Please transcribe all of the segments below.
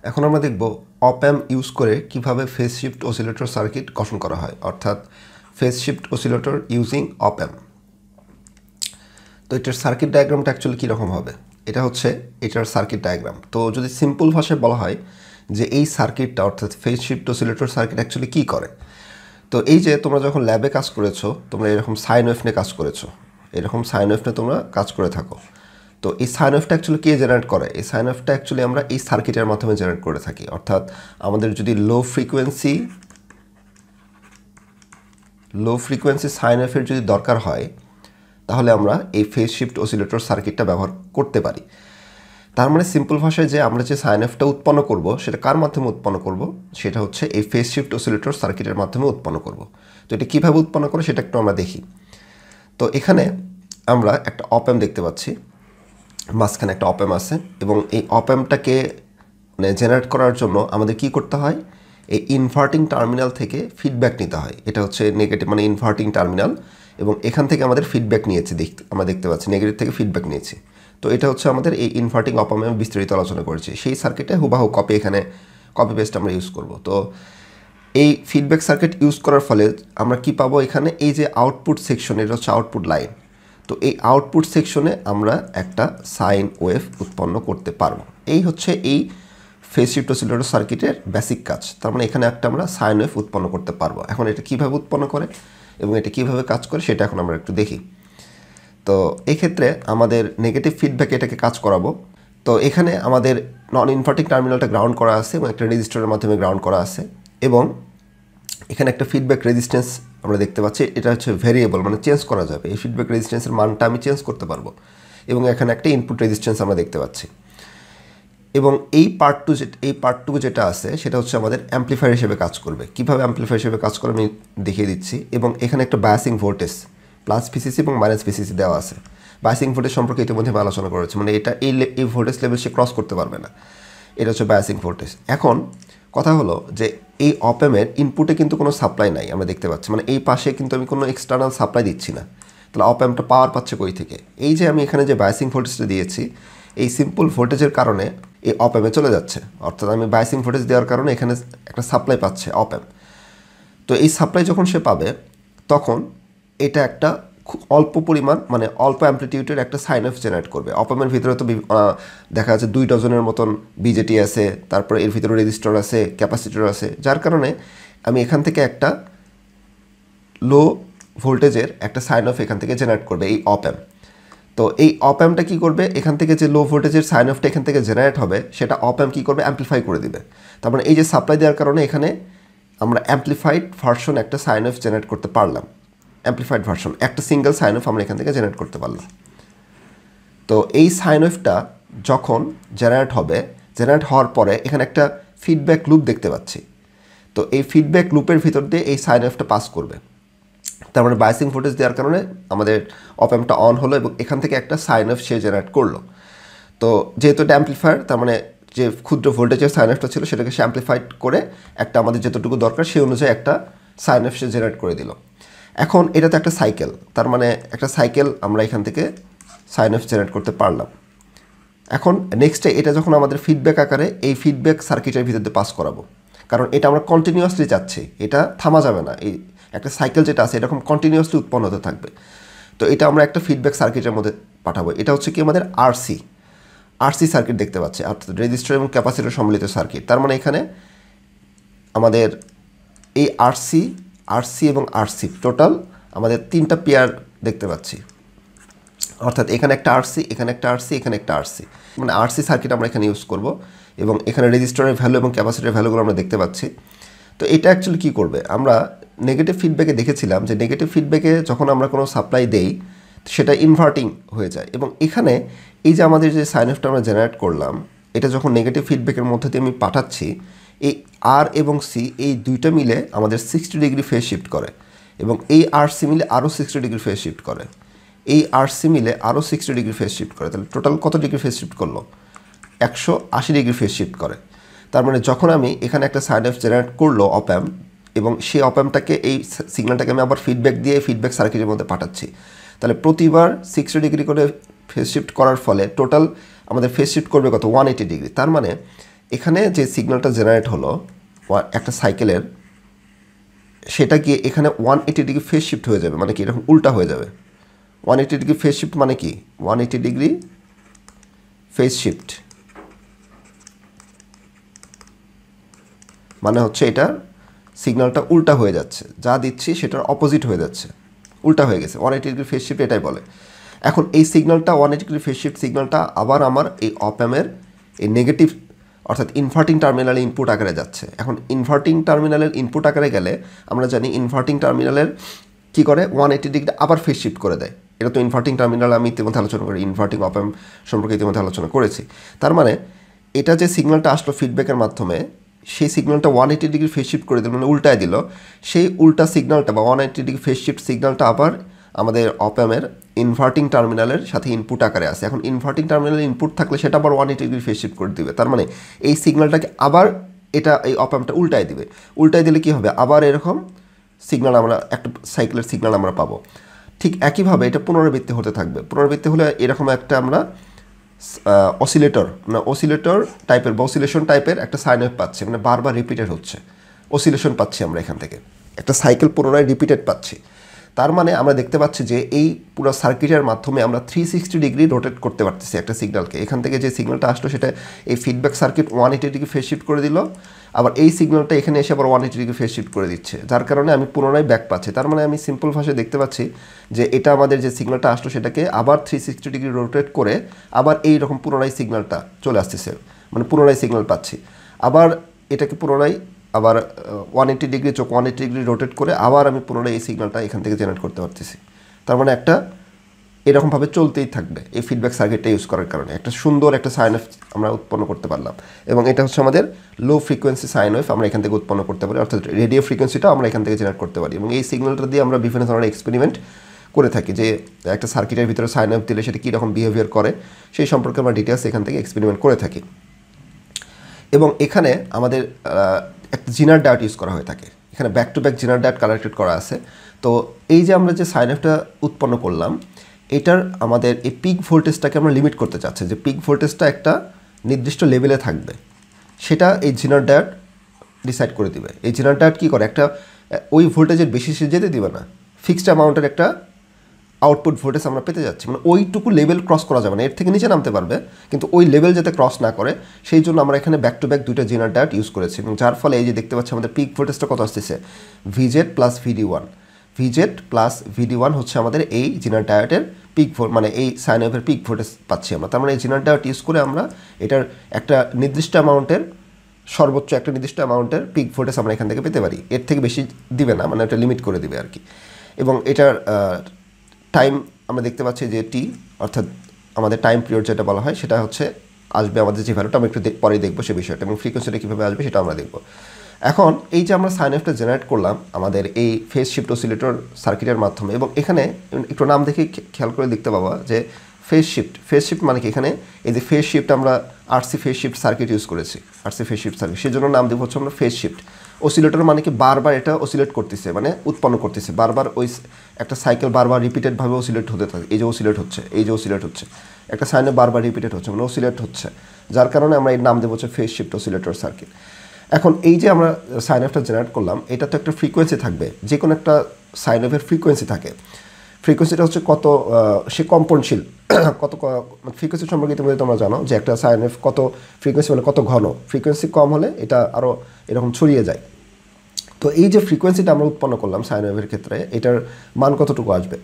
এখন আমরা দেখব অপ অ্যাম্প ইউজ করে কিভাবে ফেজ শিফট অসিলেটর সার্কিট গঠন করা হয়, অর্থাৎ ফেজ শিফট অসিলেটর ইউজিং অপ অ্যাম্প। তো এটার সার্কিট ডায়াগ্রামটা অ্যাকচুয়ালি কীরকম হবে, এটা হচ্ছে এটার সার্কিট ডায়াগ্রাম। তো যদি সিম্পল ভাষায় বলা হয় যে এই সার্কিটটা অর্থাৎ phase shift oscillator circuit actually কী করে, তো এই যে তোমরা যখন ল্যাবে কাজ করেছো, তোমরা এরকম সাইন ওয়েভ নিয়ে কাজ করেছো, এরকম সাইন ওয়েভ নিয়ে তোমরা কাজ করে থাকো। তো এই সাইন ওয়েভটা অ্যাকচুয়ালি কে জেনারেট করে? এই সাইন ওয়েভটা অ্যাকচুয়ালি আমরা এই সার্কিটের মাধ্যমে জেনারেট করে থাকি। অর্থাৎ আমাদের যদি লো ফ্রিকোয়েন্সি সাইন ওয়েভের যদি দরকার হয়, তাহলে আমরা এই ফেজ শিফট অসিলেটর সার্কিটটা ব্যবহার করতে পারি। তার মানে সিম্পল ভাষায় যে আমরা যে সাইন ওয়েভটা উৎপন্ন করব, সেটা কার মাধ্যমে উৎপন্ন করব? সেটা হচ্ছে এই ফেজ শিফট অসিলেটর সার্কিটের মাধ্যমে উৎপন্ন করব। তো এটা কীভাবে উৎপন্ন করে সেটা একটু আমরা দেখি। তো এখানে আমরা একটা অপ অ্যাম্প দেখতে পাচ্ছি, মাঝখানে একটা অপ অ্যাম্প আছে, এবং এই অপ অ্যাম্পটাকে জেনারেট করার জন্য আমাদের কি করতে হয়? এই ইনভার্টিং টার্মিনাল থেকে ফিডব্যাক নিতে হয়। এটা হচ্ছে নেগেটিভ, মানে ইনভার্টিং টার্মিনাল, এবং এখান থেকে আমাদের ফিডব্যাক নিয়েছি, আমরা দেখতে পাচ্ছি নেগেটিভ থেকে ফিডব্যাক নিয়েছি। তো এটা হচ্ছে আমাদের এই ইনভার্টিং অপ অ্যাম্প বিস্তারিত আলোচনা করেছি। সেই সার্কিটে হুবাহু এখানে কপি পেস্ট আমরা ইউজ করব। তো এই ফিডব্যাক সার্কিট ইউজ করার ফলে আমরা কি পাবো? এখানে এই যে আউটপুট সেকশন, এটা হচ্ছে আউটপুট লাইন। তো এই আউটপুট সেকশনে আমরা একটা সাইন ওয়েভ উৎপন্ন করতে পারবো। এই হচ্ছে এই ফেজ শিফট অসিলেটর সার্কিটের বেসিক কাজ। তার মানে এখানে একটা আমরা সাইন ওয়েভ উৎপন্ন করতে পারবো। এখন এটা কীভাবে উৎপন্ন করে এবং এটা কীভাবে কাজ করে সেটা এখন আমরা একটু দেখি। তো এই ক্ষেত্রে আমাদের নেগেটিভ ফিডব্যাকে এটাকে কাজ করাবো। তো এখানে আমাদের নন ইনভার্টিং টার্মিনালটা গ্রাউন্ড করা আছে এবং একটা রেজিস্টারের মাধ্যমে গ্রাউন্ড করা আছে, এবং এখানে একটা ফিডব্যাক রেজিস্ট্যান্স আমরা দেখতে পাচ্ছি। এটা হচ্ছে ভেরিয়েবল, মানে চেঞ্জ করা যাবে। এই ফিডব্যাক রেজিস্ট্যান্সের মানটা আমি চেঞ্জ করতে পারবো, এবং এখানে একটা ইনপুট রেজিস্ট্যান্স আমরা দেখতে পাচ্ছি। এবং এই পার্টটুকু যেটা আছে সেটা হচ্ছে আমাদের অ্যাম্প্লিফায়ার হিসেবে কাজ করবে। কীভাবে অ্যাম্প্লিফায়ার হিসেবে কাজ করবে আমি দেখিয়ে দিচ্ছি। এবং এখানে একটা বায়াসিং ভোল্টেজ প্লাস ভিসিসি এবং মাইনাস ভিসিসি দেওয়া আছে। বায়াসিং ভোল্টেজ সম্পর্কে ইতিমধ্যে আমি আলোচনা করেছি, মানে এটা এই ভোল্টেজ লেভেল সে ক্রস করতে পারবে না। এটা হচ্ছে বায়াসিং ভোল্টেজ। এখন কথা হলো যে এই অপ অ্যাম্পের ইনপুটে কিন্তু কোনো সাপ্লাই নাই, আমরা দেখতে পাচ্ছি, মানে এই পাশে কিন্তু আমি কোনো এক্সটার্নাল সাপ্লাই দিচ্ছি না। তাহলে অপ অ্যাম্পটা পাওয়ার পাচ্ছে কই থেকে? এই যে আমি এখানে যে বায়াসিং ভোল্টেজটা দিয়েছি, এই সিম্পল ভোল্টেজের কারণে এই অপ অ্যাম্পে চলে যাচ্ছে। অর্থাৎ আমি বায়াসিং ভোল্টেজ দেওয়ার কারণে এখানে একটা সাপ্লাই পাচ্ছে অপ অ্যাম্প। তো এই সাপ্লাই যখন সে পাবে, তখন এটা একটা খুব অল্প পরিমাণ, মানে অল্প অ্যাম্প্লিটিউডের একটা সাইন ওয়েভ জেনারেট করবে। অপ অ্যাম্পের ভিতরে তো দেখা যাচ্ছে 2 ডজনের মতন বিজেটি আছে, তারপরে এর ভিতরে রেজিস্টর আছে, ক্যাপাসিটর আছে, যার কারণে আমি এখান থেকে একটা লো ভোল্টেজের একটা সাইন ওয়েভ এখান থেকে জেনারেট করবে এই অপ অ্যাম্প। তো এই অপ অ্যাম্পটা কী করবে? এখান থেকে যে লো ভোল্টেজের সাইন ওয়েভটা এখান থেকে জেনারেট হবে, সেটা অপ অ্যাম্প কী করবে? অ্যাম্প্লিফাই করে দিবে। তার মানে এই যে সাপ্লাই দেওয়ার কারণে এখানে আমরা অ্যাম্প্লিফাইড ভার্সন একটা সাইন ওয়েভ জেনারেট করতে পারলাম। অ্যাম্প্লিফাইড ভার্সন একটা সিঙ্গেল সাইন ওয়েভ আমরা এখান থেকে জেনারেট করতে পারলাম। তো এই সাইন ওয়েভটা যখন জেনারেট হওয়ার পরে এখানে একটা ফিডব্যাক লুপ দেখতে পাচ্ছি। তো এই ফিডব্যাক লুপের ভিতর দিয়ে এই সাইন ওয়েভটা পাস করবে। তার মানে বায়াসিং ভোল্টেজ দেওয়ার কারণে আমাদের অপ অ্যাম্পটা অন হলো এবং এখান থেকে একটা সাইন ওয়েভ সে জেনারেট করলো। তো যেহেতু এটা অ্যাম্প্লিফায়ার, তার মানে যে ক্ষুদ্র ভোল্টেজের সাইন ওয়েভটা ছিল সেটাকে সে অ্যাম্প্লিফাইড করে একটা আমাদের যতটুকু দরকার সেই অনুযায়ী একটা সাইন ওয়েভ সে জেনারেট করে দিল। এখন এটা তো একটা সাইকেল, তার মানে একটা সাইকেল আমরা এখান থেকে সাইন ওয়েভ জেনারেট করতে পারলাম। এখন নেক্সটে এটা যখন আমাদের ফিডব্যাক আকারে এই ফিডব্যাক সার্কিটের ভিতর দিয়ে পাস করাবো, কারণ এটা আমরা কন্টিনিউয়াসলি চাচ্ছি, এটা থামা যাবে না। এই একটা সাইকেল যেটা আছে এরকম কন্টিনিউয়াসলি উৎপন্ন হতে থাকবে। তো এটা আমরা একটা ফিডব্যাক সার্কিটের মধ্যে পাঠাবো। এটা হচ্ছে কি আমাদের আরসি সার্কিট দেখতে পাচ্ছি, অর্থাৎ রেজিস্টার এবং ক্যাপাসিটর সম্মিলিত সার্কিট। তার মানে এখানে আমাদের এই আরসি এবং আরসি টোটাল আমাদের 3টা পেয়ার দেখতে পাচ্ছি। অর্থাৎ এখানে একটা আরসি, এখানে একটা আরসি, এখানে একটা আরসি, মানে আরসি সার্কিট আমরা এখানে ইউজ করব। এবং এখানে রেজিস্টারের ভ্যালু এবং ক্যাপাসিটরের ভ্যালুগুলো আমরা দেখতে পাচ্ছি। তো এটা অ্যাকচুয়ালি কী করবে? আমরা নেগেটিভ ফিডব্যাকে দেখেছিলাম যে নেগেটিভ ফিডব্যাকে যখন আমরা কোনো সাপ্লাই দেই সেটা ইনভার্টিং হয়ে যায়, এবং এখানে এই যে আমাদের যে সাইন ওয়েভটা আমরা জেনারেট করলাম, এটা যখন নেগেটিভ ফিডব্যাকের মধ্যে দিয়ে আমি পাঠাচ্ছি, এই আর এবং সি এই দুইটা মিলে আমাদের 60 ডিগ্রি ফেজ শিফট করে, এবং এই আরসি মিলে আরও 60 ডিগ্রি ফেজ শিফট করে, এই আরসি মিলে আরও 60 ডিগ্রি ফেজ শিফট করে। তাহলে টোটাল কত ডিগ্রি ফেজ শিফট করলো? 180 ডিগ্রি ফেজ শিফট করে। তার মানে যখন আমি এখানে একটা সাইন ওয়েভ জেনারেট করলো অপ অ্যাম্প, এবং সেই অপ অ্যাম্পটাকে এই সিগন্যালটাকে আমি আবার ফিডব্যাক দিয়ে ফিডব্যাক সার্কিটের মধ্যে পাঠাচ্ছি, তাহলে প্রতিবার 60 ডিগ্রি করে ফেজ শিফট করার ফলে টোটাল আমাদের ফেজ শিফট করবে কত? 180 ডিগ্রি। তার মানে এখানে যে সিগন্যালটা জেনারেট হলো একটা সাইকেলের, সেটা গিয়ে এখানে 180 ডিগ্রি ফেজ শিফট হয়ে যাবে, মানে কি এরকম উল্টা হয়ে যাবে। 180 ডিগ্রি ফেজ শিফট মানে কি, 180 ডিগ্রি ফেজ শিফট মানে হচ্ছে এটা সিগন্যালটা উল্টা হয়ে যাচ্ছে, যা দিচ্ছি সেটার অপোজিট হয়ে যাচ্ছে, উল্টা হয়ে গেছে। 180 ডিগ্রি ফেজ শিফট এটাই বলে। এখন এই সিগন্যালটা 180 ডিগ্রি ফেজ শিফট সিগন্যালটা আবার আমার এই অপ অ্যাম্পের এই নেগেটিভ অর্থাৎ ইনভার্টিং টার্মিনালে ইনপুট আকারে যাচ্ছে। এখন ইনভার্টিং টার্মিনালের ইনপুট আকারে গেলে আমরা জানি ইনভার্টিং টার্মিনালের কী করে 180 ডিগ্রি আবার ফেজ শিফট করে দেয়। এটা তো ইনভার্টিং টার্মিনাল আমি ইতিমধ্যে আলোচনা করি, ইনভার্টিং অপ অ্যাম্প সম্পর্কে ইতিমধ্যে আলোচনা করেছি। তার মানে এটা যে সিগন্যালটা আসলো ফিডব্যাকের মাধ্যমে, সেই সিগন্যালটা 180 ডিগ্রি ফেজ শিফট করে দিল, মানে উল্টায় দিল। সেই উল্টা সিগন্যালটা বা 180 ডিগ্রি ফেজ শিফট সিগন্যালটা আবার আমাদের অপ অ্যাম্পের ইনভার্টিং টার্মিনালের সাথে ইনপুট আকারে আসে। এখন ইনভার্টিং টার্মিনালের ইনপুট থাকলে সেটা আবার 180 ডিগ্রি ফেজ শিফট করে দিবে। তার মানে এই সিগন্যালটাকে আবার এটা এই অপ অ্যাম্পটা উল্টায় দিবে। উল্টায় দিলে কী হবে, আবার এরকম সিগন্যাল আমরা একটা সাইকেলের সিগন্যাল আমরা পাবো। ঠিক একইভাবে এটা পুনরাবৃত্তি হতে থাকবে। পুনরাবৃত্তি হলে এরকম একটা আমরা অসিলেটর মানে অসিলেটর টাইপের বা অসিলেশন টাইপের একটা সাইন ওয়েভ পাচ্ছি, মানে বারবার রিপিটেড হচ্ছে, অসিলেশন পাচ্ছি আমরা এখান থেকে, একটা সাইকেল পুনরায় রিপিটেড পাচ্ছি। তার মানে আমরা দেখতে পাচ্ছি যে এই পুরো সার্কিটের মাধ্যমে আমরা 360 ডিগ্রি রোটেট করতে পারতেছি একটা সিগন্যালকে। এখান থেকে যে সিগন্যালটা আসলো সেটা এই feedback circuit 180 degree phase shift করে দিল, আবার এই সিগন্যালটা এখানে এসে আবার 180 ডিগ্রি ফেজ শিফট করে দিচ্ছে, যার কারণে আমি পুনরায় ব্যাক পাচ্ছি। তার মানে আমি সিম্পল ভাষায় দেখতে পাচ্ছি যে এটা আমাদের যে সিগন্যালটা আসলো সেটাকে আবার 360 ডিগ্রি রোটেট করে আবার এই রকম পুনরায় সিগন্যালটা চলে আসতেছে, মানে পুনরায় সিগন্যাল পাচ্ছি। আবার এটাকে পুনরায় আবার 180 ডিগ্রি 180 ডিগ্রি রোটেট করে আবার আমি পুনরায় এই সিগন্যালটা এখান থেকে জেনারেট করতে পারতেছি। তার মানে একটা এরকমভাবে চলতেই থাকবে এই ফিডব্যাক সার্কিটটা ইউজ করার কারণে একটা সুন্দর একটা সাইন ওয়েভ আমরা উৎপন্ন করতে পারলাম। এবং এটা হচ্ছে আমাদের লো ফ্রিকোয়েন্সি সাইন ওয়েভ আমরা এখান থেকে উৎপন্ন করতে পারি, অর্থাৎ রেডিও ফ্রিকোয়েন্সিটাও আমরা এখান থেকে জেনারেট করতে পারি। এবং এই সিগন্যালটা দিয়ে আমরা বিভিন্ন ধরনের এক্সপেরিমেন্ট করে থাকি, যে একটা সার্কিটের ভিতরে সাইন ওয়েভ দিলে সেটা কীরকম বিহেভিয়ার করে সেই সম্পর্কে আমরা ডিটেলস এখান থেকে এক্সপেরিমেন্ট করে থাকি। এবং এখানে আমাদের একটা জিনার ডায়োড ইউজ করা হয়ে থাকে, এখানে ব্যাক টু ব্যাক জিনার ডায়োড কানেক্টেড করা আছে। তো এই যে আমরা যে সাইন ওয়েভটা উৎপন্ন করলাম, এটার আমাদের এই পিক ভোল্টেজটাকে আমরা লিমিট করতে চাচ্ছি, যে পিক ভোল্টেজটা একটা নির্দিষ্ট লেভেলে থাকবে, সেটা এই জিনার ডায়োড ডিসাইড করে দিবে। এই জিনার ডায়োড কী করে, একটা ওই ভোল্টেজের বেশি সে যেতে দিবে না, ফিক্সড অ্যামাউন্টের একটা আউটপুট ভোল্টেজ আমরা পেতে যাচ্ছি, মানে ওইটুকু লেভেল ক্রস করা যাবে না, এর থেকে নিচে নামতে পারবে কিন্তু ওই লেভেল যাতে ক্রস না করে সেই জন্য আমরা এখানে ব্যাক টু ব্যাক দুইটা জিনার ডায়োড ইউজ করেছি। এবং যার ফলে এই যে দেখতে পাচ্ছি আমাদের পিক ভোল্টেজটা কত আসতেছে, ভিজেড প্লাস ভিডি1। ভিজেড প্লাস ভিডি1 হচ্ছে আমাদের এই জিনার ডায়োডের পিক মানে এই সাইন ওয়েভের পিক ভোল্টেজ পাচ্ছি আমরা। তার মানে এই জিনার ডায়োড ইউজ করে আমরা এটার একটা নির্দিষ্ট অ্যামাউন্টের সর্বোচ্চ একটা নির্দিষ্ট অ্যামাউন্টের পিক ভোল্টেজ আমরা এখান থেকে পেতে পারি, এর থেকে বেশি দিবে না, মানে এটা লিমিট করে দিবে আর কি। এবং এটার টাইম আমরা দেখতে পাচ্ছি যে টি, অর্থাৎ আমাদের টাইম পিরিয়ড যেটা বলা হয় সেটা হচ্ছে আসবে আমাদের যে ভ্যালুটা আমরা একটু পরেই দেখবো সে বিষয়টা, এবং ফ্রিকোয়েন্সিটা কীভাবে আসবে সেটা আমরা দেখব। এখন এই যে আমরা সাইন ওয়েভটা জেনারেট করলাম আমাদের এই ফেজ শিফট অসিলেটর সার্কিটের মাধ্যমে, এবং এখানে একটু নাম দেখে খেয়াল করে দেখতে পাবা যে ফেজ শিফট মানে কি, এখানে এই যে ফেজ শিফট আমরা RC phase shift circuit use করেছি, আরসি ফেজ শিফট সার্কিট, সেই জন্য নাম দেবো হচ্ছে আমরা ফেজ শিফট অসিলেটর। মানে কি বারবার এটা অসিলেট করতেছে, মানে উৎপন্ন করতেছে বারবার, ওই একটা সাইকেল বারবার রিপিটেডভাবে অসিলেট হতে থাকে, এই যে অসিলেট হচ্ছে, এই যে অসিলেট হচ্ছে, একটা সাইনে বারবার রিপিটেড হচ্ছে, মানে অসিলেট হচ্ছে, যার কারণে আমরা এর নাম দেবো হচ্ছে ফেজ শিফট অসিলেটর সার্কিট। এখন এই যে আমরা সাইন ওয়েভটা জেনারেট করলাম, এটা তো একটা ফ্রিকোয়েন্সি থাকবে, যে কোনো একটা সাইন ওয়েভের ফ্রিকোয়েন্সি থাকে, ফ্রিকোয়েন্সিটা হচ্ছে কত সে কম্পনশীল, কত ফ্রিকোয়েন্সি সম্পর্কে তোমরা জানো যে একটা সাইন ওয়েভ কত ফ্রিকোয়েন্সি মানে কত ঘন, ফ্রিকোয়েন্সি কম হলে এটা আরও এরকম ছড়িয়ে যায়। তো এই যে ফ্রিকোয়েন্সিটা আমরা উৎপন্ন করলাম সাইন ওয়েভের ক্ষেত্রে, এটার মান কতটুকু আসবে,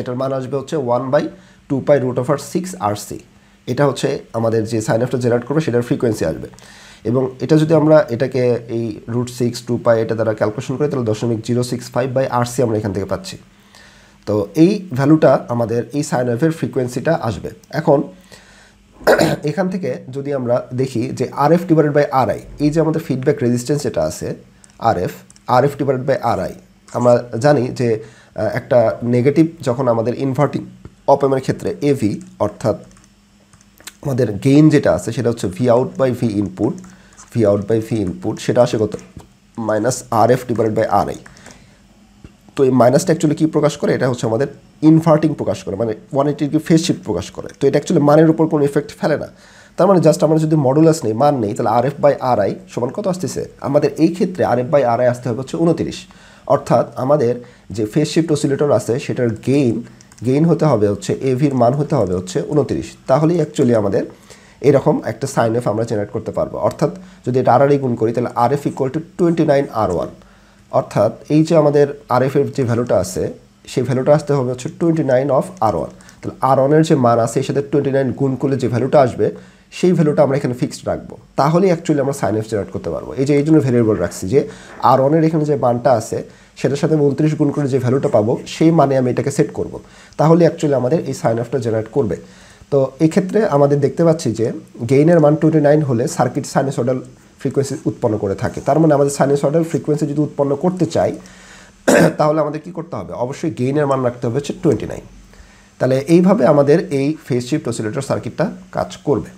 এটার মান আসবে হচ্ছে 1/2π√6 RC। এটা হচ্ছে আমাদের যে সাইন ওয়েভটা জেনারেট করবে সেটার ফ্রিকোয়েন্সি আসবে। এবং এটা যদি আমরা এটাকে এই √6 2π এটা দ্বারা ক্যালকুলেশন করি তাহলে 0.065/RC আমরা এখান থেকে পাচ্ছি। তো এই ভ্যালুটা আমাদের এই সাইন ওয়েভের ফ্রিকোয়েন্সিটা আসবে। এখন এখান থেকে যদি আমরা দেখি যে RF/RI, এই যে আমাদের ফিডব্যাক রেজিস্ট্যান্স যেটা আছে RF/RI, আমরা জানি যে একটা নেগেটিভ যখন আমাদের ইনভার্টিং অপ অ্যাম্পের ক্ষেত্রে AV, অর্থাৎ আমাদের গেইন যেটা আছে সেটা হচ্ছে Vout/V ইনপুট, সেটা আসে কত -RF/RI। তো এই মাইনাসটা অ্যাকচুয়ালি কী প্রকাশ করে, এটা হচ্ছে আমাদের ইনভার্টিং প্রকাশ করে, মানে 180 ডিগ্রি ফেজ শিফট প্রকাশ করে। তো এটা অ্যাকচুয়ালি মানের উপর কোনো ইফেক্ট ফেলে না। তার মানে জাস্ট আমরা যদি মডুলাস নেই, মান নেই, তাহলে RF বাই RI সমান কত আসতেছে আমাদের এই ক্ষেত্রে? RF বাই RI আসতে হবে হচ্ছে 29। অর্থাৎ আমাদের যে ফেজ শিফট অসিলেটর আছে সেটার গেইন হতে হবে হচ্ছে AVর মান হতে হবে হচ্ছে 29। তাহলেই অ্যাকচুয়ালি আমাদের এরকম একটা সাইন ওয়েভ আমরা জেনারেট করতে পারবো। অর্থাৎ যদি এটা RRI গুণ করি তাহলে RF ইকুয়াল টু 29R1। অর্থাৎ এই যে আমাদের RF এর যে ভ্যালুটা আছে সেই ভ্যালুটা আসতে হবে হচ্ছে 29 অফ R1। তাহলে R1 এর যে মান আছে এর সাথে 29 গুণ করলে যে ভ্যালুটা আসবে সেই ভ্যালুটা আমরা এখানে ফিক্সড রাখবো, তাহলেই অ্যাকচুয়ালি আমরা সাইন ওয়েভ জেনারেট করতে পারবো। এই জন্য ভেরিয়েবল রাখছি যে R1 এর এখানে যে মানটা আছে সেটার সাথে 29 গুণ করে যে ভ্যালুটা পাবো সেই মানে আমি এটাকে সেট করব, তাহলে অ্যাকচুয়ালি আমাদের এই সাইন ওয়েভটা জেনারেট করবে। তো এই ক্ষেত্রে আমাদের দেখতে পাচ্ছি যে গেইনের মান 29 হলে সার্কিট সাইনোসয়েডাল ফ্রিকোয়েন্সি উৎপন্ন করে থাকে। তার মানে আমাদের সাইনোসয়েডাল ফ্রিকোয়েন্সি যদি উৎপন্ন করতে চাই তাহলে আমাদের কি করতে হবে? অবশ্যই গেইনের মান রাখতে হবে হচ্ছে 29। তাহলে এইভাবে আমাদের এই ফেজ শিফট অসিলেটর সার্কিটটা কাজ করবে।